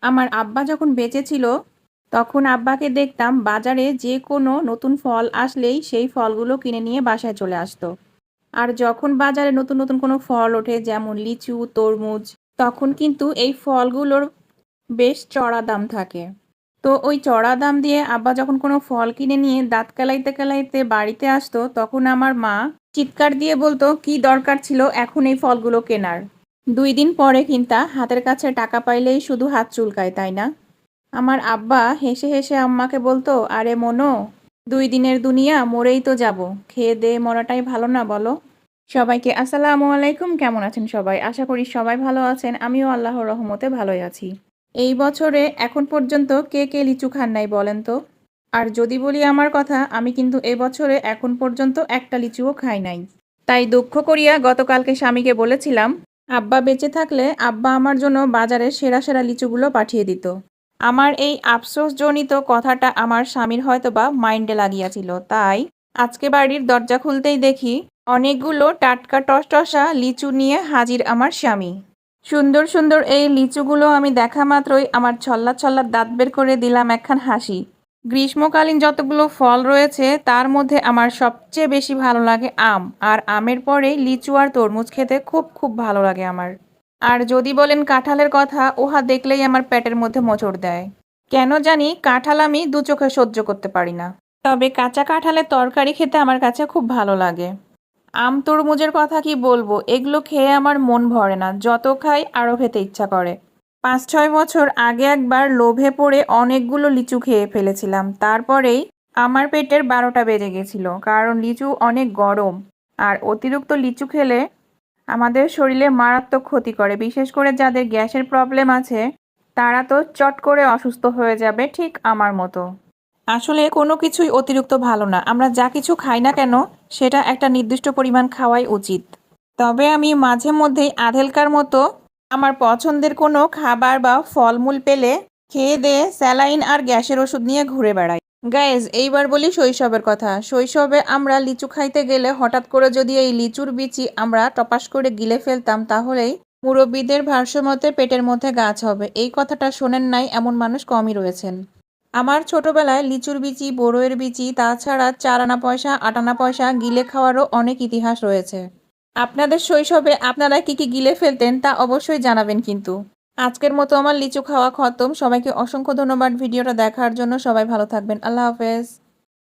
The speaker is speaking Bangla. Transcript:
আমার আব্বা যখন বেঁচে ছিল তখন আব্বাকে দেখতাম বাজারে যে কোনো নতুন ফল আসলেই সেই ফলগুলো কিনে নিয়ে বাসায় চলে আসতো। আর যখন বাজারে নতুন নতুন কোনো ফল ওঠে যেমন লিচু, তরমুজ, তখন কিন্তু এই ফলগুলোর বেশ চড়া দাম থাকে। তো ওই চড়া দাম দিয়ে আব্বা যখন কোনো ফল কিনে নিয়ে দাঁত কেলাইতে কেলাইতে বাড়িতে আসতো তখন আমার মা চিৎকার দিয়ে বলতো, কি দরকার ছিল এখন এই ফলগুলো কেনার? 2 দিন পরে কিন্তা হাতের কাছে টাকা পাইলেই শুধু হাত চুলকায়, তাই না? আমার আব্বা হেসে হেসে আম্মাকে বলতো, আরে মনো, 2 দিনের দুনিয়া, মরেই তো যাব, খেয়ে দেয়ে মরাটাই ভালো না বলো? সবাইকে আসসালামু আলাইকুম। কেমন আছেন সবাই? আশা করি সবাই ভালো আছেন। আমিও আল্লাহর রহমতে ভালোই আছি। এই বছরে এখন পর্যন্ত কে কে লিচু খান নাই বলেন তো? আর যদি বলি আমার কথা, আমি কিন্তু এ বছরে এখন পর্যন্ত একটা লিচুও খাই নাই। তাই দুঃখ করিয়া গতকালকে স্বামীকে বলেছিলাম, আব্বা বেঁচে থাকলে আব্বা আমার জন্য বাজারে সেরা সেরা লিচুগুলো পাঠিয়ে দিত। আমার এই আফসোসজনিত কথাটা আমার স্বামীর হয়তোবা মাইন্ডে লাগিয়াছিল, তাই আজকে বাড়ির দরজা খুলতেই দেখি অনেকগুলো টাটকা টসটসা লিচু নিয়ে হাজির আমার স্বামী। সুন্দর সুন্দর এই লিচুগুলো আমি দেখা মাত্রই আমার ছল্লা ছল্লা দাঁত বের করে দিলাম একখান হাসি। গ্রীষ্মকালীন যতগুলো ফল রয়েছে তার মধ্যে আমার সবচেয়ে বেশি ভালো লাগে আম, আর আমের পরে লিচু আর তরমুজ খেতে খুব খুব ভালো লাগে আমার। আর যদি বলেন কাঁঠালের কথা, উহা দেখলেই আমার পেটের মধ্যে মোচড় দেয়। কেন জানি কাঁঠাল আমি দু চোখে সহ্য করতে পারি না। তবে কাঁচা কাঁঠালের তরকারি খেতে আমার কাছে খুব ভালো লাগে। আম তরমুজের কথা কি বলবো, এগুলো খেয়ে আমার মন ভরে না, যত খাই আরও খেতে ইচ্ছা করে। 5-6 বছর আগে একবার লোভে পড়ে অনেকগুলো লিচু খেয়ে ফেলেছিলাম, তারপরেই আমার পেটের 12টা বেজে গেছিল, কারণ লিচু অনেক গরম। আর অতিরিক্ত লিচু খেলে আমাদের শরীরে মারাত্মক ক্ষতি করে, বিশেষ করে যাদের গ্যাসের প্রবলেম আছে তারা তো চট করে অসুস্থ হয়ে যাবে, ঠিক আমার মতো। আসলে কোনো কিছুই অতিরিক্ত ভালো না, আমরা যা কিছু খাই না কেন সেটা একটা নির্দিষ্ট পরিমাণ খাওয়াই উচিত। তবে আমি মাঝে মধ্যেই আধেলকার মতো আমার পছন্দের কোনো খাবার বা ফলমূল পেলে খেয়ে দিয়ে স্যালাইন আর গ্যাসের ওষুধ নিয়ে ঘুরে বেড়াই। গাইজ, এইবার বলি শৈশবের কথা। শৈশবে আমরা লিচু খাইতে গেলে হঠাৎ করে যদি এই লিচুর বিচি আমরা টপাস করে গিলে ফেলতাম, তাহলেই মুরব্বীদের ভাষ্যমতে পেটের মধ্যে গাছ হবে। এই কথাটা শোনেন নাই এমন মানুষ কমই রয়েছেন। আমার ছোটবেলায় লিচুর বিচি, বড়ইয়ের বিচি, তাছাড়া 4 আনা পয়সা, 8 আনা পয়সা গিলে খাওয়ারও অনেক ইতিহাস রয়েছে। আপনাদের শৈশবে আপনারা কি কি গিলে ফেলতেন তা অবশ্যই জানাবেন কিন্তু। আজকের মতো আমার লিচু খাওয়া খতম। সবাইকে অসংখ্য ধন্যবাদ ভিডিওটা দেখার জন্য। সবাই ভালো থাকবেন। আল্লাহ হাফেজ।